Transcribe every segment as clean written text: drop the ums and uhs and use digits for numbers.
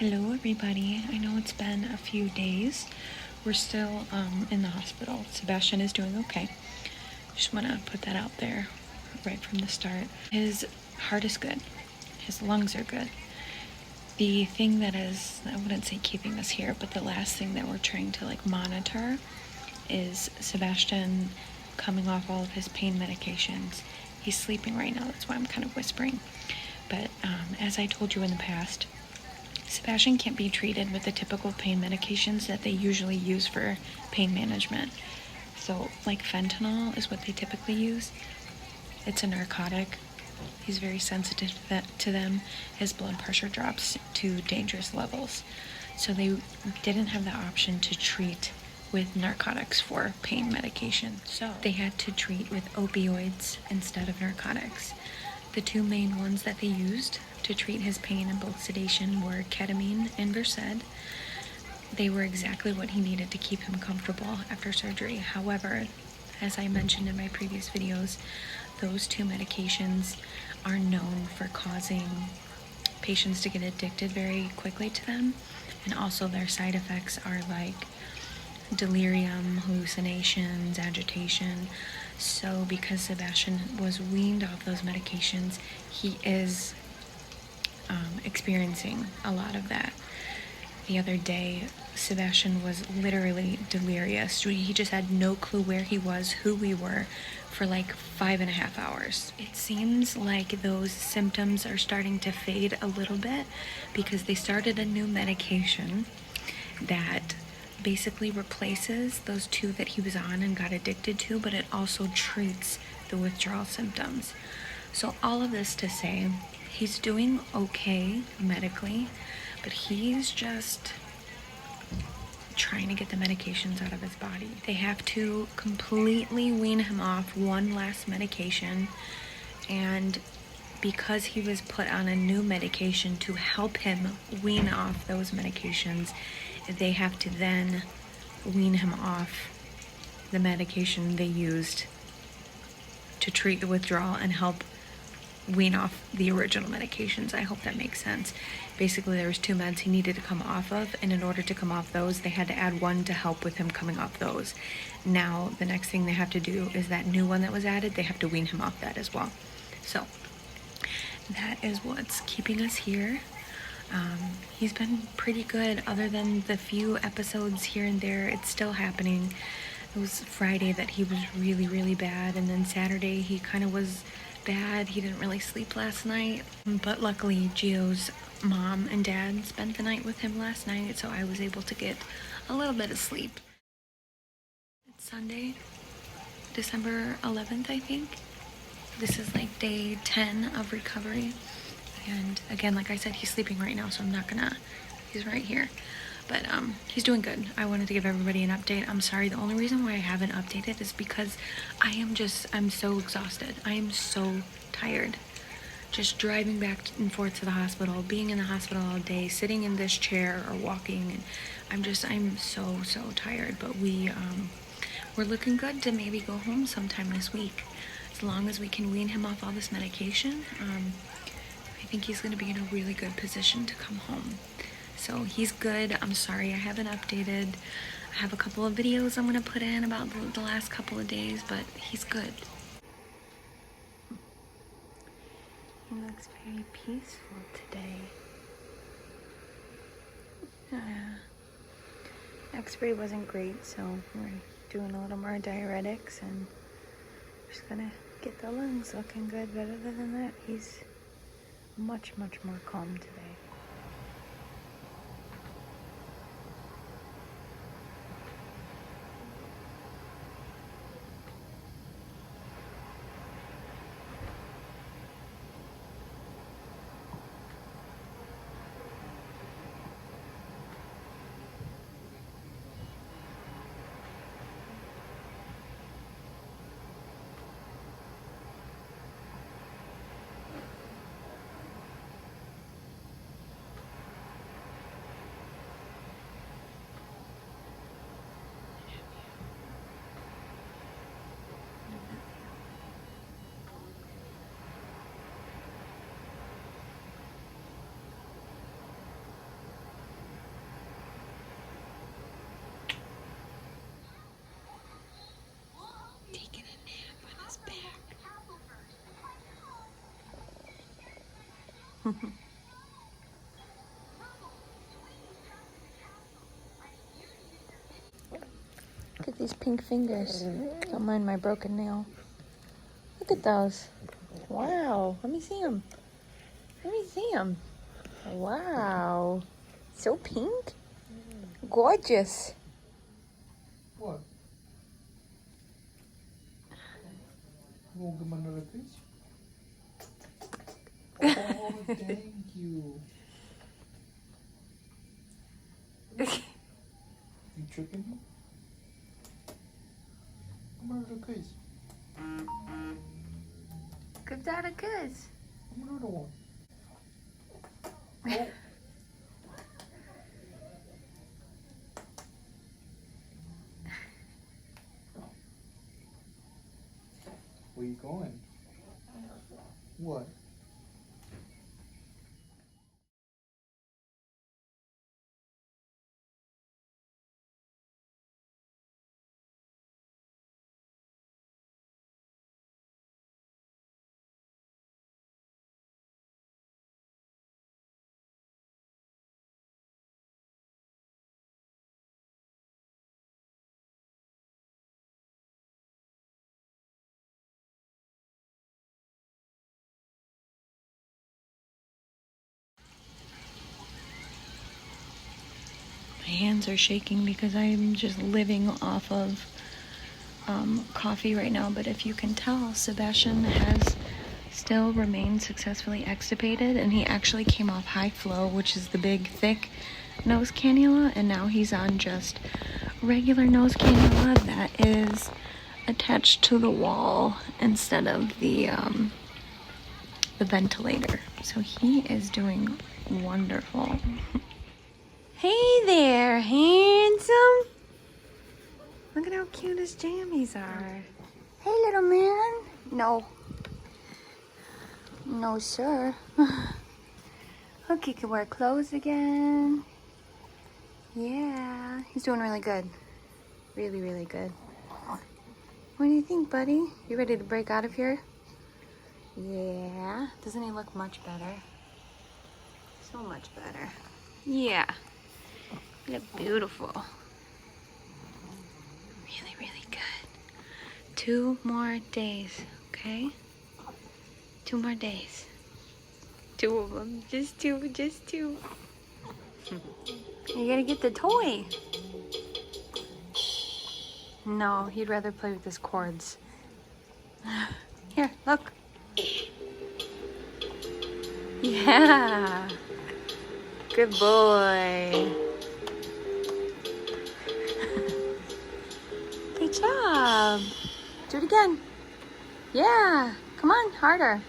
Hello everybody. I know it's been a few days. We're still in the hospital. Sebastian is doing okay. Just want to put that out there right from the start. His heart is good. His lungs are good. The thing that is, I wouldn't say keeping us here, but the last thing that we're trying to monitor is Sebastian coming off all of his pain medications. He's sleeping right now. That's why I'm kind of whispering. But as I told you in the past, Sebastian can't be treated with the typical pain medications that they usually use for pain management. So, like fentanyl is what they typically use. It's a narcotic. He's very sensitive to them. His blood pressure drops to dangerous levels. So they didn't have the option to treat with narcotics for pain medication. So they had to treat with opioids instead of narcotics. The two main ones that they used to treat his pain and both sedation were ketamine and Versed. They were exactly what he needed to keep him comfortable after surgery. However, as I mentioned in my previous videos, those two medications are known for causing patients to get addicted very quickly to them, and also their side effects are like delirium, hallucinations, agitation. So because Sebastian was weaned off those medications, he is experiencing a lot of that. The other day, Sebastian was literally delirious. He just had no clue where he was, who we were, for like 5.5 hours. It seems like those symptoms are starting to fade a little bit because they started a new medication that basically replaces those two that he was on and got addicted to, but it also treats the withdrawal symptoms. So all of this to say, he's doing okay medically, but he's just trying to get the medications out of his body. They have to completely wean him off one last medication, and because he was put on a new medication to help him wean off those medications, they have to then wean him off the medication they used to treat the withdrawal and help wean off the original medications. I hope that makes sense. Basically, there was two meds he needed to come off of, and in order to come off those, they had to add one to help with him coming off those. Now, the next thing they have to do is that new one that was added, they have to wean him off that as well. So, that is what's keeping us here. He's been pretty good other than the few episodes here and there. It's still happening. It was Friday that he was really, really bad, and then Saturday he kind of was bad. He didn't really sleep last night, but luckily Gio's mom and dad spent the night with him last night, so I was able to get a little bit of sleep. It's Sunday, December 11th, I think. This is like day 10 of recovery, and again, like I said, he's sleeping right now, so I'm not gonna, he's right here. But he's doing good. I wanted to give everybody an update. I'm sorry, the only reason why I haven't updated is because I'm so exhausted. I am so tired. Just driving back and forth to the hospital, being in the hospital all day, sitting in this chair or walking, and I'm so tired. But we're looking good to maybe go home sometime this week. As long as we can wean him off all this medication, I think he's gonna be in a really good position to come home. So he's good. I'm sorry I haven't updated. I have a couple of videos I'm going to put in about the last couple of days, but he's good. He looks very peaceful today. X-ray wasn't great, so we're doing a little more diuretics and just going to get the lungs looking good. But other than that, he's much more calm today. Look at these pink fingers. Don't mind my broken nail. Look at those. Wow. Let me see them. Let me see them. Wow. So pink. Gorgeous. What? You won't give him another piece? Oh, thank you. You tricking me? Come another piece. Give Dad a kiss. Come another one. Oh. Where you going? What? My hands are shaking because I'm just living off of coffee right now. But if you can tell, Sebastian has still remained successfully extubated, and he actually came off high flow, which is the big, thick nose cannula, and now he's on just regular nose cannula that is attached to the wall instead of the ventilator. So he is doing wonderful. Hey there, handsome. Look at how cute his jammies are. Hey, little man. No. No, sir. Look, he can wear clothes again. Yeah, he's doing really good. Really, really good. What do you think, buddy? You ready to break out of here? Yeah. Doesn't he look much better? So much better. Yeah. You look beautiful. Really, really good. 2 more days, okay? 2 more days. 2 of them. Just 2, just 2. You gotta get the toy. No, he'd rather play with his cords. Here, look. Yeah. Good boy. Good job. Do it again. Yeah. Come on, harder.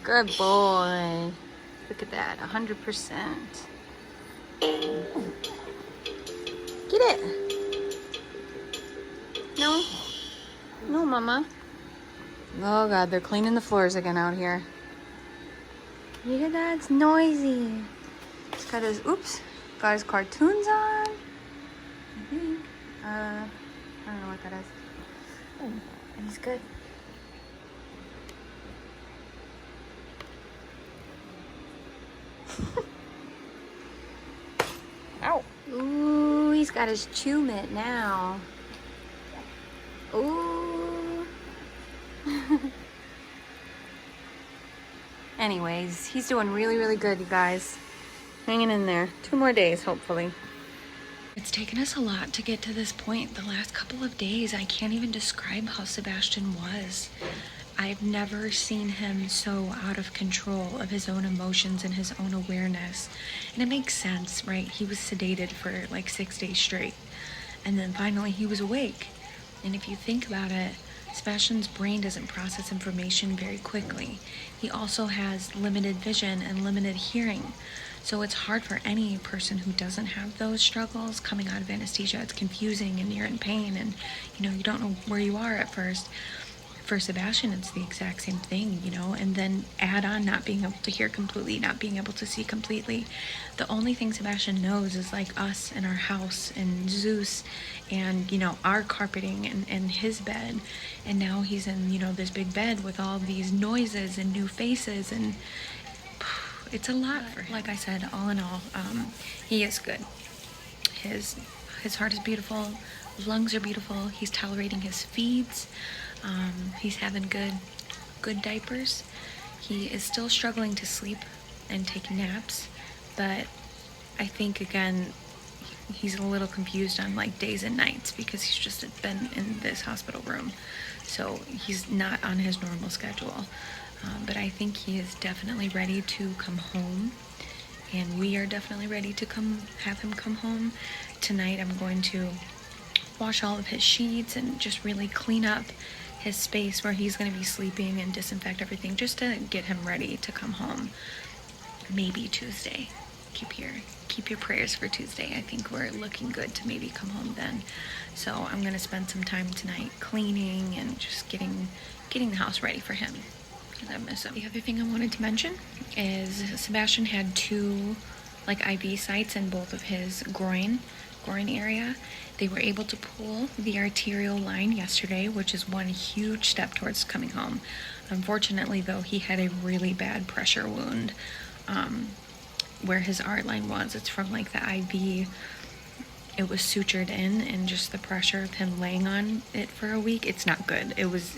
Good boy. Look at that, 100%. Get it. No. No, Mama. Oh, God, they're cleaning the floors again out here. You hear that? It's noisy. He's got his, got his cartoons on. I think. I don't know what that is. And he's good. Ow. Ooh, he's got his chew mitt now. Ooh. Anyways, he's doing really, really good, you guys. Hanging in there. 2 more days, hopefully. It's taken us a lot to get to this point. The last couple of days, I can't even describe how Sebastian was. I've never seen him so out of control of his own emotions and his own awareness. And it makes sense, right? He was sedated for like 6 days straight. And then finally he was awake. And if you think about it, Sebastian's brain doesn't process information very quickly. He also has limited vision and limited hearing. So it's hard for any person who doesn't have those struggles coming out of anesthesia. It's confusing and you're in pain and you don't know where you are at first. for Sebastian, it's the exact same thing, you know, and then add on not being able to hear completely, not being able to see completely. The only thing Sebastian knows is like us and our house and Zeus and, you know, our carpeting and his bed. And now he's in, you know, this big bed with all these noises and new faces, and it's a lot for him. Like I said, all in all, he is good. His heart is beautiful, lungs are beautiful, he's tolerating his feeds, he's having good diapers. He is still struggling to sleep and take naps, but I think again he's a little confused on like days and nights because he's just been in this hospital room, so he's not on his normal schedule. But I think he is definitely ready to come home, and we are definitely ready to have him come home. Tonight I'm going to wash all of his sheets and just really clean up his space where he's going to be sleeping and disinfect everything just to get him ready to come home. Maybe Tuesday. Keep your prayers for Tuesday. I think we're looking good to maybe come home then. So I'm going to spend some time tonight cleaning and just getting the house ready for him, because I miss him. The other thing I wanted to mention is Sebastian had 2 like IV sites in both of his groin area. They were able to pull the arterial line yesterday, which is one huge step towards coming home. Unfortunately, though, he had a really bad pressure wound where his art line was. It's from like the IV. It was sutured in, and just the pressure of him laying on it for a week, it's not good.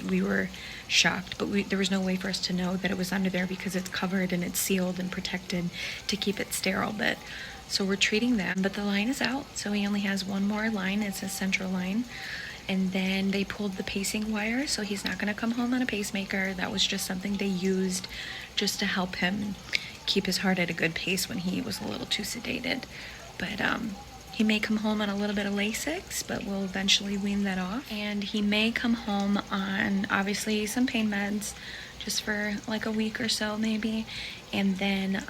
We were shocked, but there was no way for us to know that it was under there because it's covered and it's sealed and protected to keep it sterile. But so we're treating that, but the line is out, so he only has one more line. It's a central line, and then they pulled the pacing wire, so he's not going to come home on a pacemaker. That was just something they used just to help him keep his heart at a good pace when he was a little too sedated. But he may come home on a little bit of Lasix, but we'll eventually wean that off. And he may come home on, obviously, some pain meds, just for like a week or so maybe. And then,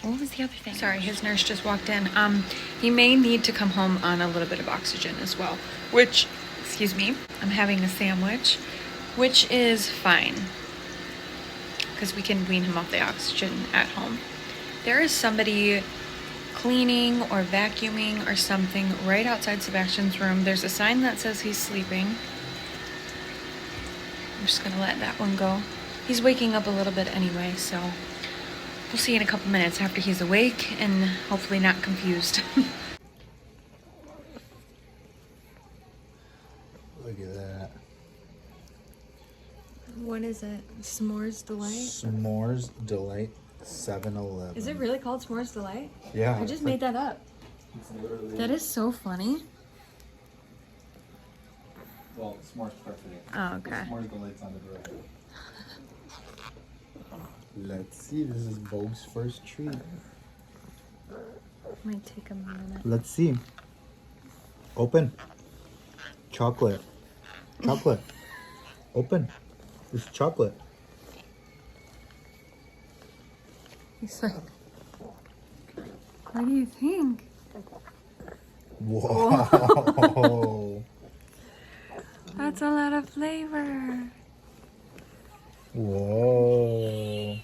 what was the other thing? Sorry, his nurse just walked in. He may need to come home on a little bit of oxygen as well, which, excuse me, I'm having a sandwich, which is fine, because we can wean him off the oxygen at home. There is somebody cleaning or vacuuming or something right outside Sebastian's room. There's a sign that says he's sleeping. I'm just gonna let that one go. He's waking up a little bit anyway, so we'll see in a couple minutes after he's awake and hopefully not confused. Look at that. What is it? S'mores Delight? S'mores Delight 7-Eleven. Is it really called S'mores Delight? Yeah. I just made that up. That is so funny. Well, S'mores Parfait. Oh, okay. S'mores Delight's on the right. Let's see. This is Vogue's first treat. Might take a minute. Let's see. Open. Chocolate. Chocolate. Open. It's chocolate. He's like, what do you think? Whoa. That's a lot of flavor. Whoa.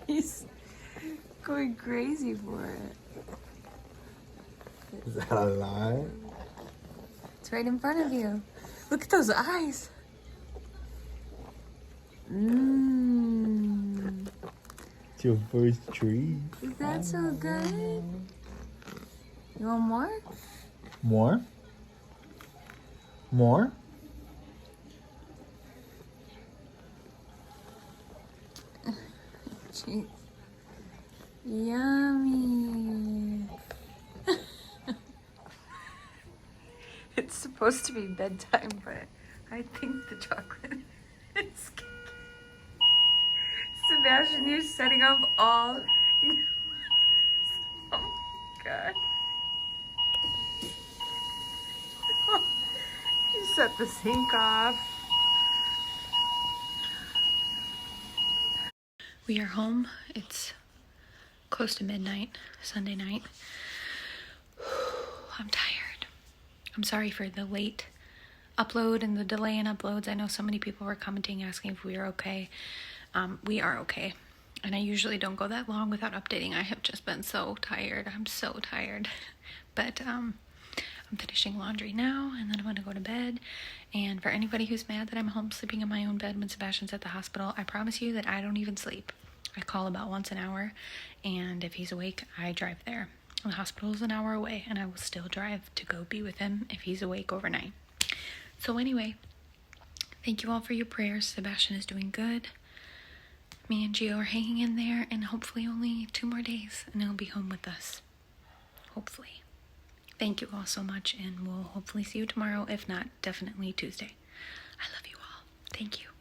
He's going crazy for it. Is that a lie? It's right in front of you. Look at those eyes. Mmm. It's your first treat. Is that so good? You want more? More? More? Jeez. Yummy. It's supposed to be bedtime, but I think the chocolate is Sebastian, you're setting off all. Oh my god. You set the sink off. We are home. It's close to midnight, Sunday night. I'm tired. I'm sorry for the late upload and the delay in uploads. I know so many people were commenting asking if we are okay. We are okay. And I usually don't go that long without updating. I have just been so tired. I'm so tired. But I'm finishing laundry now, and then I'm going to go to bed. And for anybody who's mad that I'm home sleeping in my own bed when Sebastian's at the hospital, I promise you that I don't even sleep. I call about once an hour, and if he's awake, I drive there. The hospital is an hour away, and I will still drive to go be with him if he's awake overnight. So anyway, thank you all for your prayers. Sebastian is doing good. Me and Gio are hanging in there, and hopefully only 2 more days, and he'll be home with us. Hopefully. Thank you all so much, and we'll hopefully see you tomorrow. If not, definitely Tuesday. I love you all. Thank you.